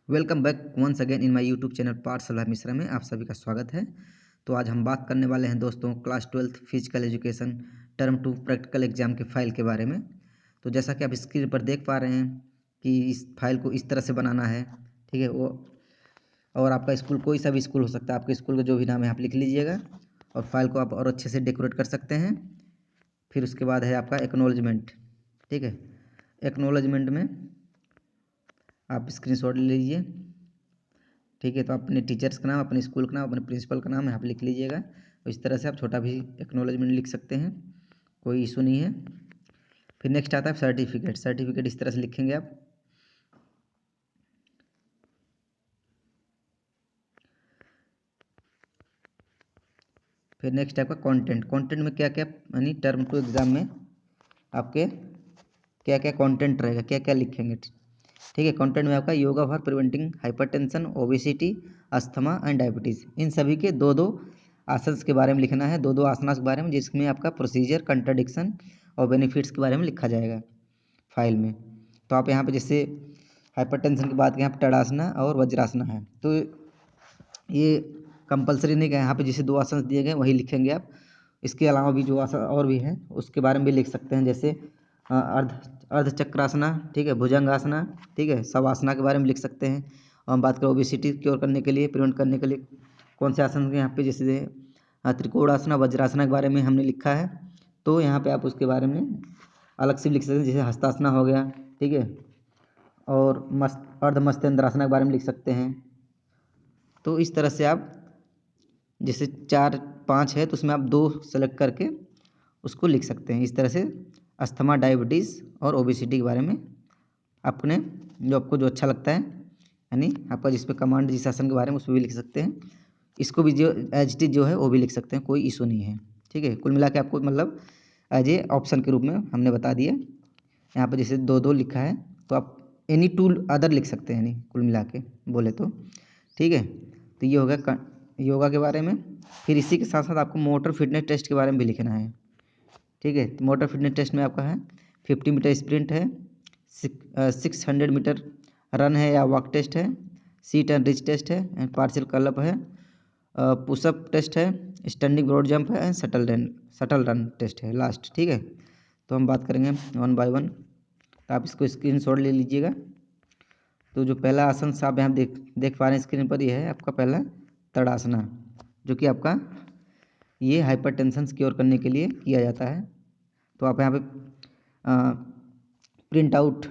Welcome back once again in my YouTube channel Pathshala Mishra में आप सभी का स्वागत है। तो आज हम बात करने वाले हैं दोस्तों class 12th physical education term 2 practical exam के फाइल के बारे में। तो जैसा कि आप स्क्रीन पर देख पा रहे हैं कि इस फाइल को इस तरह से बनाना है, ठीक है। वो और आपका स्कूल कोई सा भी स्कूल हो सकता है, आपके स्कूल का जो भी नाम है आप लिख लीजिएगा और फाइल को आप और अच्छे से डेकोरेट कर सकते हैं। फिर उसके बाद है आपका एक्नॉलेजमेंट, ठीक है। एक्नॉलेजमेंट में आप स्क्रीनशॉट ले लीजिए, ठीक है। तो अपने टीचर्स का नाम, अपने स्कूल का नाम, अपने प्रिंसिपल का नाम यहाँ पे लिख लीजिएगा। तो इस तरह से आप छोटा भी एक्नॉलेजमेंट लिख सकते हैं, कोई इशू नहीं है। फिर नेक्स्ट आता है सर्टिफिकेट। सर्टिफिकेट इस तरह से लिखेंगे आप। फिर नेक्स्ट आपका कंटेंट। कंटेंट में क्या क्या यानी टर्म टू एग्जाम में आपके क्या क्या कंटेंट रहेगा, क्या क्या लिखेंगे, ठीक है। कंटेंट में आपका yoga for preventing hypertension, obesity, asthma and diabetes, इन सभी के दो दो आसन्स के बारे में लिखना है, दो दो आसनास के बारे में, जिसमें आपका प्रोसीजर, कंट्राडिक्शन और बेनिफिट्स के बारे में लिखा जाएगा फाइल में। तो आप यहाँ पे जैसे हाइपरटेंशन की बात करें, यहाँ पे तड़ासना और वज्रासना है, तो ये कंपलसरी नहीं है। यहाँ पे जैसे दो आसन दिए गए वही लिखेंगे आप। इसके अलावा भी जो आसन और भी हैं उसके बारे में भी लिख सकते हैं, जैसे अर्ध अर्धचक्रासना, ठीक है, भुजंगासना, ठीक है, शवासना के बारे में लिख सकते हैं। और हम बात करें ओबेसिटी क्योर करने के लिए, प्रिवेंट करने के लिए कौन से आसन के यहाँ पे, जैसे त्रिकोणासना, वज्रासना के बारे में हमने लिखा है, तो यहाँ पे आप उसके बारे में अलग से लिख सकते हैं, जैसे हस्तासना हो गया, ठीक है। और अर्ध मत्स्येंद्रासना के बारे में लिख सकते हैं। तो इस तरह से आप जैसे 4-5 है तो उसमें आप 2 सेलेक्ट करके उसको लिख सकते हैं। इस तरह से अस्थमा, डायबिटीज़ और ओबेसिटी के बारे में अपने जो आपको जो अच्छा लगता है, यानी आपका जिस पे कमांड, जिस आसन के बारे में, उसमें भी लिख सकते हैं। इसको भी जो एज इट इज़ जो है वो भी लिख सकते हैं, कोई इशू नहीं है, ठीक है। कुल मिला के आपको मतलब एज ए ऑप्शन के रूप में हमने बता दिया। यहाँ पर जैसे 2-2 लिखा है तो आप एनी टूल अदर लिख सकते हैं, यानी कुल मिला के बोले तो, ठीक है। तो ये हो गया योगा के बारे में। फिर इसी के साथ साथ आपको मोटर फिटनेस टेस्ट के बारे में भी लिखना है, ठीक है। तो मोटर फिटनेस टेस्ट में आपका है 50 मीटर स्प्रिंट है, 600 मीटर रन है या वॉक टेस्ट है, सीट एंड रिच टेस्ट है एंड पार्शियल कर्लअप है, पुशअप टेस्ट है, स्टैंडिंग ब्रॉड जंप है एंड शटल रन टेस्ट है लास्ट, ठीक है। तो हम बात करेंगे वन बाय वन, तो आप इसको स्क्रीनशॉट ले लीजिएगा। तो जो पहला आसन आप यहाँ देख पा रहे हैं स्क्रीन पर, यह है आपका पहला तड़ासना, जो कि आपका ये हाइपरटेंशन क्योर करने के लिए किया जाता है। तो आप यहाँ पे प्रिंट आउट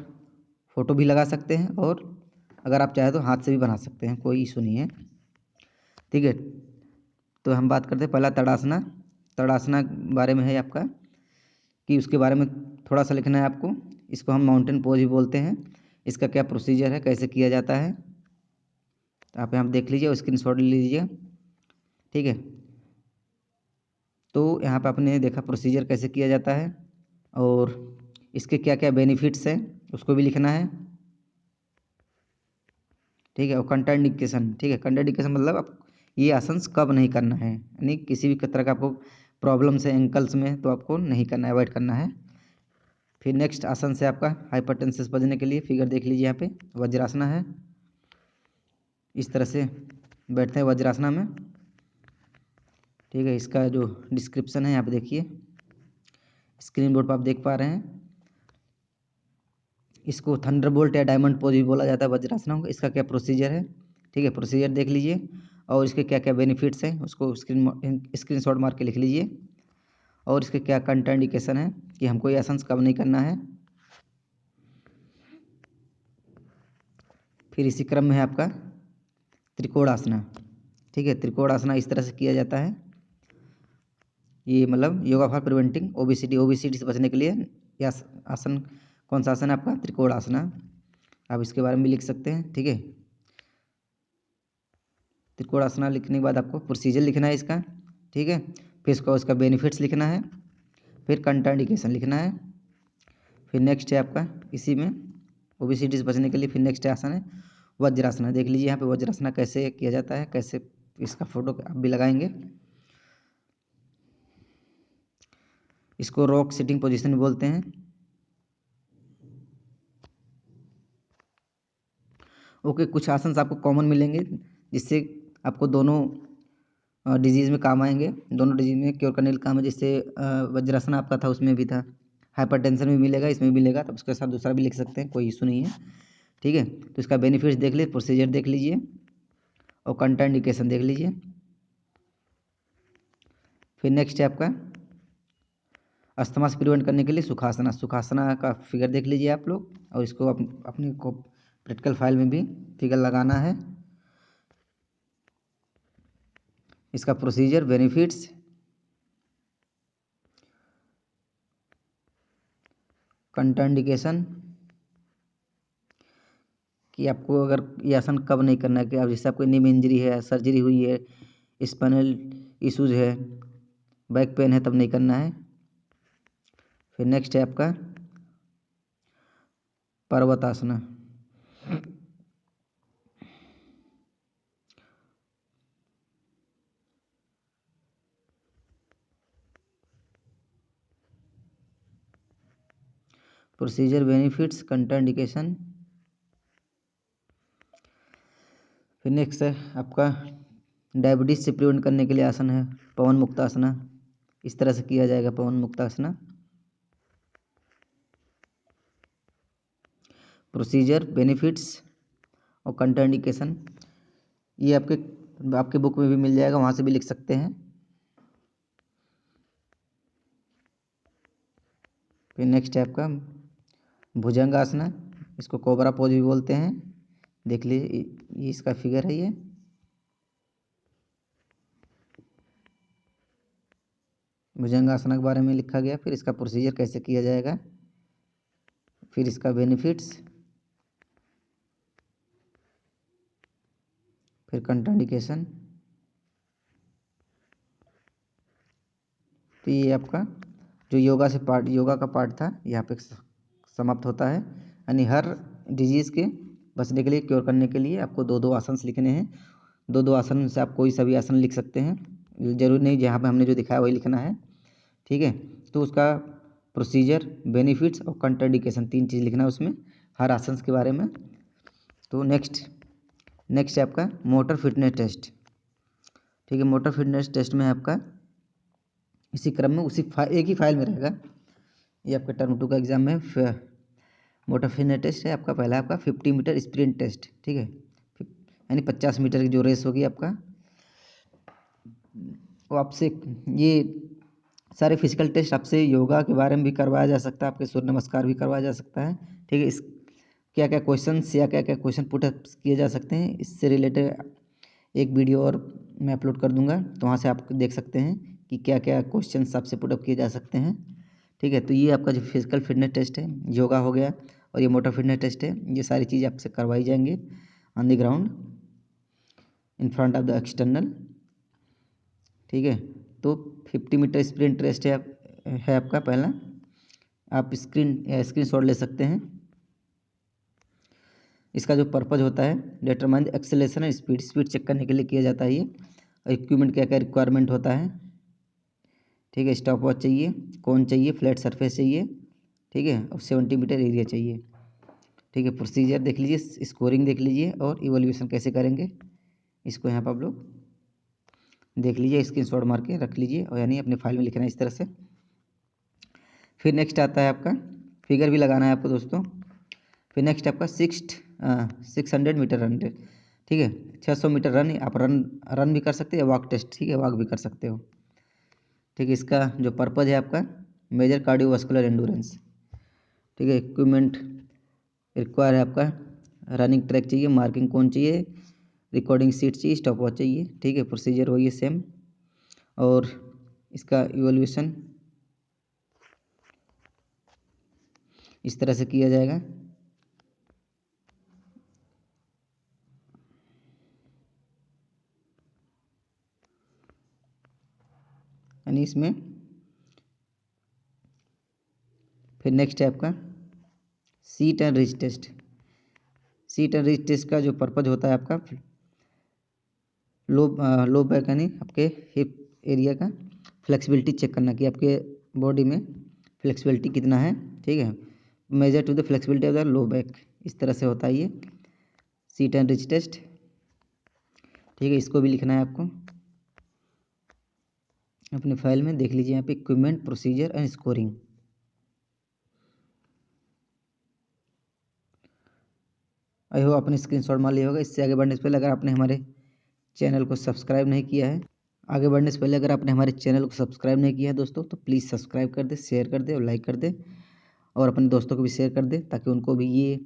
फ़ोटो भी लगा सकते हैं और अगर आप चाहें तो हाथ से भी बना सकते हैं, कोई इशू नहीं है, ठीक है। तो हम बात करते हैं पहला तड़ासना। तड़ासना बारे में है आपका कि उसके बारे में थोड़ा सा लिखना है आपको। इसको हम माउंटेन पोज भी बोलते हैं। इसका क्या प्रोसीजर है, कैसे किया जाता है, तो आप यहाँ देख लीजिए और स्क्रीनशॉट ले लीजिए, ठीक है। तो यहाँ पे आपने देखा प्रोसीजर कैसे किया जाता है और इसके क्या क्या बेनिफिट्स हैं उसको भी लिखना है, ठीक है। और कंट्राइंडिकेशन, ठीक है। कंट्राइंडिकेशन मतलब आप ये आसन कब नहीं करना है, यानी किसी भी तरह का आपको प्रॉब्लम्स है एंकल्स में तो आपको नहीं करना है, अवॉइड करना है। फिर नेक्स्ट आसन से आपका हाइपरटेंशन से बचने के लिए फिगर देख लीजिए, यहाँ पे वज्रासना है। इस तरह से बैठते हैं वज्रासना में, ठीक है। इसका जो डिस्क्रिप्शन है यहाँ पे देखिए, स्क्रीन बोर्ड पर आप देख पा रहे हैं। इसको थंडरबोल्ट या डायमंड पोज भी बोला जाता है वज्रासनों को। इसका क्या प्रोसीजर है, ठीक है, प्रोसीजर देख लीजिए और इसके क्या क्या बेनिफिट्स हैं उसको स्क्रीनशॉट मार के लिख लीजिए। और इसके क्या कंट्राइंडिकेशन है कि हमको ये आसन कब नहीं करना है। फिर इसी क्रम में है आपका त्रिकोणासना, ठीक है। त्रिकोणासना इस तरह से किया जाता है, ये मतलब yoga for preventing obesity, obesity से बचने के लिए यह आसन कौन सा आसन है आपका, त्रिकोणासना। आप इसके बारे में भी लिख सकते हैं, ठीक है। त्रिकोणासना लिखने के बाद आपको प्रोसीजर लिखना है इसका, ठीक है। फिर उसका बेनिफिट्स लिखना है, फिर कंट्राइंडिकेशन लिखना है। फिर नेक्स्ट है आपका इसी में ओबेसिटी से बचने के लिए फिर नेक्स्ट आसन है वज्रासना। देख लीजिए यहाँ पे वज्रासना कैसे किया जाता है, कैसे इसका फोटो आप भी लगाएंगे। इसको रॉक सिटिंग पोजीशन बोलते हैं। ओके, कुछ आसन आपको कॉमन मिलेंगे जिससे आपको दोनों डिजीज़ में काम आएंगे, दोनों डिजीज़ में क्योर करने के काम है। जैसे वज्रासन आपका था, उसमें भी था, हाइपरटेंशन में मिलेगा, इसमें भी मिलेगा, तो उसके साथ दूसरा भी लिख सकते हैं, कोई इशू नहीं है। ठीक है, तो इसका बेनिफिट्स देख लीजिए, प्रोसीजर देख लीजिए और कंट्राइंडिकेशन देख लीजिए। फिर नेक्स्ट है आपका अस्थमा से प्रिवेंट करने के लिए सुखासना। सुखासना का फिगर देख लीजिए आप लोग, और इसको अपनी को प्रैक्टिकल फाइल में भी फिगर लगाना है। इसका प्रोसीजर, बेनिफिट्स, कंट्राइंडिकेशन कि आपको अगर ये आसन कब नहीं करना है, कि आप जैसे आपको नीम इंजरी है, सर्जरी हुई है, स्पाइनल इश्यूज है, बैक पेन है, तब नहीं करना है। फिर नेक्स्ट है आपका पर्वतासना। Procedure, benefits, contraindication. फिर नेक्स्ट है आपका डायबिटीज से प्रिवेंट करने के लिए आसन है पवन मुक्तासना। इस तरह से किया जाएगा पवन मुक्तासना। प्रोसीजर, बेनिफिट्स और कंट्राइंडिकेशन ये आपके बुक में भी मिल जाएगा, वहाँ से भी लिख सकते हैं। फिर नेक्स्ट है आपका भुजंगासना, इसको कोबरा पोज भी बोलते हैं। देख लीजिए, ये इसका फिगर है, ये भुजंगासना के बारे में लिखा गया। फिर इसका प्रोसीजर कैसे किया जाएगा, फिर इसका बेनिफिट्स, फिर कंट्राइंडिकेशन। तो ये आपका जो योगा का पार्ट था यहाँ पे समाप्त होता है। यानी हर डिजीज़ के बचने के लिए, क्योर करने के लिए आपको दो दो आसन लिखने हैं। दो दो आसन से आप कोई सा भी आसन लिख सकते हैं, जरूरी नहीं जहाँ पे हमने जो दिखाया वही लिखना है। ठीक है, तो उसका प्रोसीजर, बेनिफिट्स और कंट्राइंडिकेशन 3 चीज़ लिखना है उसमें, हर आसन के बारे में। तो नेक्स्ट है आपका मोटर फिटनेस टेस्ट। ठीक है, मोटर फिटनेस टेस्ट में आपका इसी क्रम में एक ही फाइल में रहेगा। ये आपका टर्म 2 का एग्जाम में मोटर फिटनेस टेस्ट है आपका। पहला आपका 50 मीटर स्प्रिंट टेस्ट। ठीक है, यानी 50 मीटर की जो रेस होगी आपका, वो आपसे ये सारे फिजिकल टेस्ट आपसे योगा के बारे में भी करवाया जा सकता है, आपके सूर्य नमस्कार भी करवाया जा सकता है। ठीक है, इस क्या क्या क्वेश्चन पुट अप किए जा सकते हैं, इससे रिलेटेड एक वीडियो और मैं अपलोड कर दूंगा, तो वहाँ से आप देख सकते हैं कि क्या क्या क्वेश्चन आपसे पुट अप किए जा सकते हैं। ठीक है, तो ये आपका जो फिजिकल फिटनेस टेस्ट है, योगा हो गया, और ये मोटर फिटनेस टेस्ट है, ये सारी चीज़ आपसे करवाई जाएंगे on the ground in front of the external. ठीक है, तो 50 मीटर स्प्रिंट टेस्ट है आपका पहला। आप स्क्रीनशॉट ले सकते हैं। इसका जो पर्पज़ होता है, determine acceleration and speed check करने के लिए किया जाता है ये। इक्विपमेंट क्या क्या रिक्वायरमेंट होता है। ठीक है, स्टॉप वॉच चाहिए, कौन चाहिए, फ्लैट सरफेस चाहिए। ठीक है, और 70 मीटर एरिया चाहिए। ठीक है, प्रोसीजर देख लीजिए, स्कोरिंग देख लीजिए और इवोल्यूशन कैसे करेंगे, इसको यहाँ पर आप लोग देख लीजिए, स्क्रीनशॉट मार के रख लीजिए, और यानी अपने फाइल में लिखना है इस तरह से। फिर नेक्स्ट आता है आपका, फिगर भी लगाना है आपको दोस्तों। फिर नेक्स्ट आपका 600 मीटर रन। ठीक है, 600 मीटर रन, आप रन भी कर सकते हैं, वॉक टेस्ट। ठीक है, वॉक भी कर सकते हो। ठीक है, इसका जो पर्पज़ है आपका मेजर कार्डियोवास्कुलर एंडोरेंस। ठीक है, इक्विपमेंट रिक्वायर है आपका, रनिंग ट्रैक चाहिए, मार्किंग कौन चाहिए, रिकॉर्डिंग सीट चाहिए, स्टॉप वॉच चाहिए। ठीक है, प्रोसीजर वही है सेम, और इसका इवोल्यूशन इस तरह से किया जाएगा। यानी इसमें फिर नेक्स्ट है आपका sit and reach test. Sit and reach test का जो पर्पज़ होता है आपका लो बैक यानी आपके हिप एरिया का फ्लेक्सिबिलिटी चेक करना, कि आपके बॉडी में फ्लेक्सिबिलिटी कितना है। ठीक है, measure to the flexibility of the low back, इस तरह से होता है ये। सीट एंड रिच टेस्ट, ठीक है, इसको भी लिखना है आपको अपने फाइल में। देख लीजिए यहाँ पे equipment, procedure and scoring. I hope आपने स्क्रीनशॉट मार लिया होगा। इससे आगे बढ़ने से पहले अगर आपने हमारे चैनल को सब्सक्राइब नहीं किया है दोस्तों, तो प्लीज़ सब्सक्राइब कर दे, शेयर कर दे और लाइक कर दे, और अपने दोस्तों को भी शेयर कर दे, ताकि उनको भी ये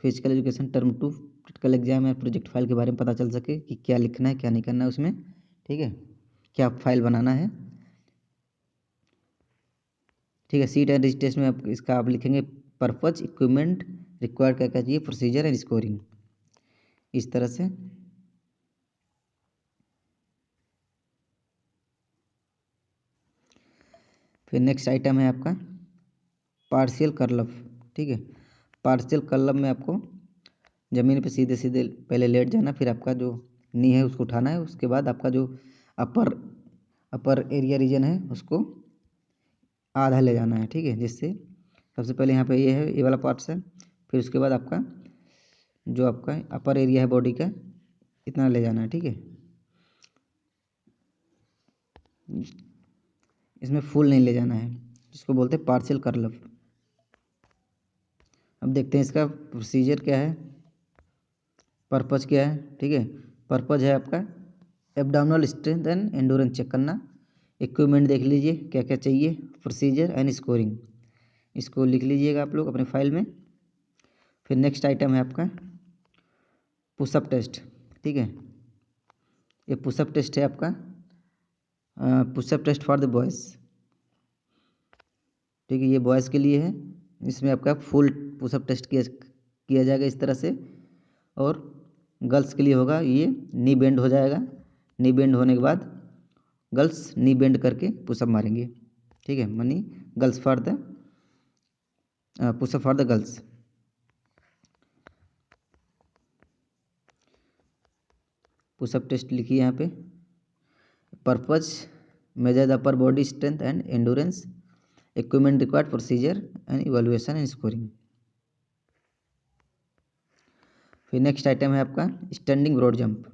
physical education term 2 practical exam या प्रोजेक्ट फाइल के बारे में पता चल सके कि क्या लिखना है क्या नहीं करना है उसमें, ठीक है, क्या फाइल बनाना है, ठीक है। सीट एंड रजिस्ट्रेशन में आप लिखेंगे पर्पज, इक्विपमेंट, रिक्वायर्ड क्या क्या चाहिए, प्रोसीजर एंड स्कोरिंग, इस तरह से। फिर नेक्स्ट आइटम है आपका पार्शियल कर्लअप, ठीक है। पार्शियल कर्लअप में आपको ज़मीन पे सीधे सीधे पहले लेट जाना, फिर आपका जो नी है उसको उठाना है, उसके बाद आपका जो अपर एरिया रीजन है उसको आधा ले जाना है, ठीक है। जिससे सबसे पहले यहाँ पे ये है, ये वाला पार्ट्स है, फिर उसके बाद आपका जो आपका अपर एरिया है बॉडी का इतना ले जाना है, ठीक है। इसमें फुल नहीं ले जाना है, जिसको बोलते हैं पार्शियल कर्लअप। अब देखते हैं इसका प्रोसीजर क्या है, पर्पज़ क्या है, ठीक है। पर्पज़ है आपका abdominal strength and endurance check करना। इक्विपमेंट देख लीजिए क्या क्या चाहिए, प्रोसीजर एंड स्कोरिंग, इसको लिख लीजिएगा आप लोग अपने फाइल में। फिर नेक्स्ट आइटम है आपका पुशअप टेस्ट, ठीक है। ये पुशअप टेस्ट है आपका, pushup test for the boys, ठीक है, ये बॉयज़ के लिए है। इसमें आपका फुल पुशअप टेस्ट किया जाएगा इस तरह से, और गर्ल्स के लिए होगा ये नी बेंड हो जाएगा, नी बेंड होने के बाद गर्ल्स नी बेंड करके पुशअप मारेंगे, ठीक है। मनी girls for the pushup for the girls. Pushup test लिखिए यहाँ पे। Purpose measure the upper body strength and endurance, equipment required, procedure and evaluation and scoring. फिर नेक्स्ट आइटम है आपका standing broad jump.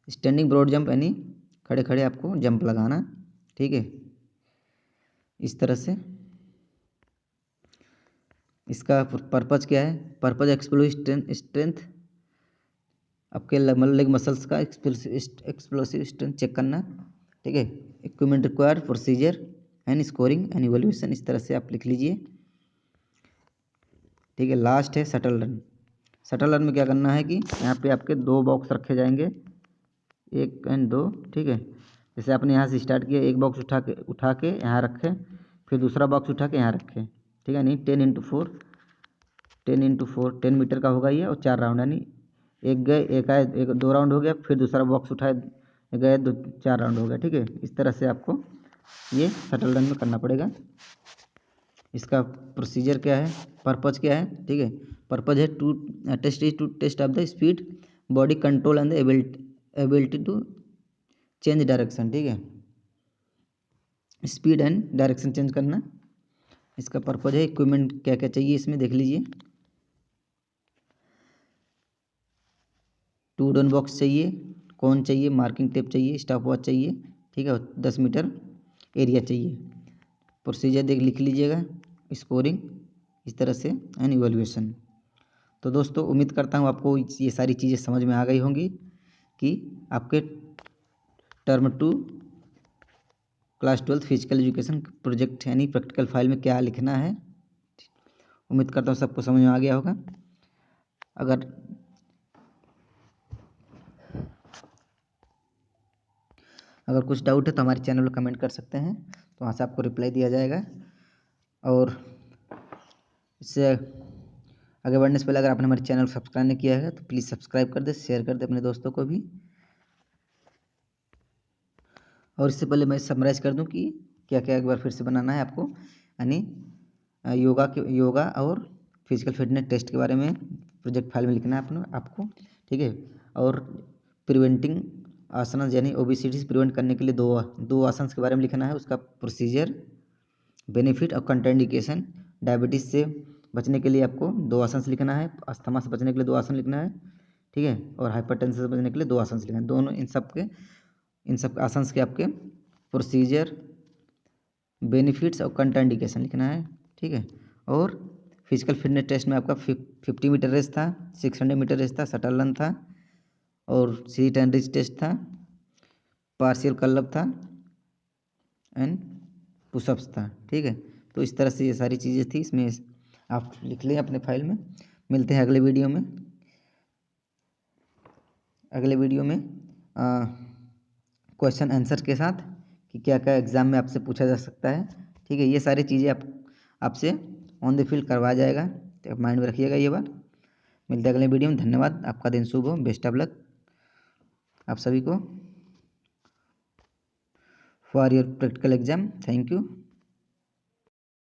Standing broad jump यानी खड़े खड़े आपको जंप लगाना, ठीक है, इस तरह से। इसका पर्पज़ क्या है, पर्पज़ एक्सप्लोसिव स्ट्रेंथ, आपके लेग मसल्स का एक्सप्लोसिव स्ट्रेंथ चेक करना, ठीक है। Equipment required, procedure and scoring and evaluation, इस तरह से आप लिख लीजिए, ठीक है। लास्ट है शटल रन। शटल रन में क्या करना है कि यहाँ पे आपके 2 बॉक्स रखे जाएंगे, 1 एंड 2, ठीक है। जैसे आपने यहाँ से स्टार्ट किया, एक बॉक्स उठा के यहाँ रखें, फिर दूसरा बॉक्स उठा के यहाँ रखें, ठीक है। नहीं 10x4 10x4 10 मीटर का होगा ये, और 4 राउंड, यानी एक गए, एक आए, एक 2 राउंड हो गया, फिर दूसरा बॉक्स उठाए गए, 4 राउंड हो गया, ठीक है। इस तरह से आपको ये शटल रन में करना पड़ेगा। इसका प्रोसीजर क्या है, पर्पज़ क्या है, ठीक है। पर्पज़ है to test of the speed, body control and the ability to change direction, ठीक है, स्पीड एंड डायरेक्शन चेंज करना, इसका पर्पज़ है। इक्विपमेंट क्या क्या चाहिए इसमें देख लीजिए, 2 डोन बॉक्स चाहिए, कौन चाहिए, मार्किंग टेप चाहिए, स्टॉप वॉच चाहिए, ठीक है, 10 मीटर एरिया चाहिए। प्रोसीजर लिख लीजिएगा, स्कोरिंग, इस तरह से एंड इवैल्यूएशन। तो दोस्तों उम्मीद करता हूँ आपको ये सारी चीज़ें समझ में आ गई होंगी कि आपके term 2 class 12 physical education project यानी प्रैक्टिकल फाइल में क्या लिखना है। उम्मीद करता हूँ सबको समझ में आ गया होगा। अगर कुछ डाउट है तो हमारे चैनल पर कमेंट कर सकते हैं, तो वहाँ से आपको रिप्लाई दिया जाएगा। और इससे आगे बढ़ने से पहले अगर आपने हमारे चैनल को सब्सक्राइब नहीं किया है तो प्लीज़ सब्सक्राइब कर दे, शेयर कर दे अपने दोस्तों को भी। और इससे पहले मैं समराइज़ कर दूं कि क्या क्या एक बार फिर से बनाना है आपको, यानी योगा और फिजिकल फिटनेस टेस्ट के बारे में प्रोजेक्ट फाइल में लिखना है आपको, ठीक है। और प्रिवेंटिंग आसन यानी ओबेसिटी से प्रिवेंट करने के लिए दो आसन के बारे में लिखना है, उसका प्रोसीजर, बेनिफिट और कंट्राइंडिकेशन, डायबिटीज़ से बचने के लिए आपको 2 आसन लिखना है, अस्थमा से बचने के लिए 2 आसन लिखना है, ठीक है, और हाइपरटेंशन से बचने के लिए 2 आसन लिखना है। दोनों इन सब आसन के आपके प्रोसीजर, बेनिफिट्स और कंट्राइंडिकेशन लिखना है, ठीक है। और फिजिकल फिटनेस टेस्ट में आपका 50 मीटर रेस था, 600 मीटर रेस था, शटल रन था और सीट एंड रिच टेस्ट था, पार्शियल कलअप था एंड पुशअप्स था, ठीक है। तो इस तरह से ये सारी चीज़ें थी, इसमें आप लिख लें अपने फाइल में। मिलते हैं अगले वीडियो में। अगले वीडियो में क्वेश्चन आंसर के साथ कि क्या क्या एग्ज़ाम में आपसे पूछा जा सकता है, ठीक है। ये सारी चीज़ें आपसे ऑन द फील्ड करवाया जाएगा, तो आप माइंड में रखिएगा ये बात। मिलते हैं अगले वीडियो में। धन्यवाद, आपका दिन शुभ हो, बेस्ट ऑफ लक आप सभी को for your practical exam. Thank you.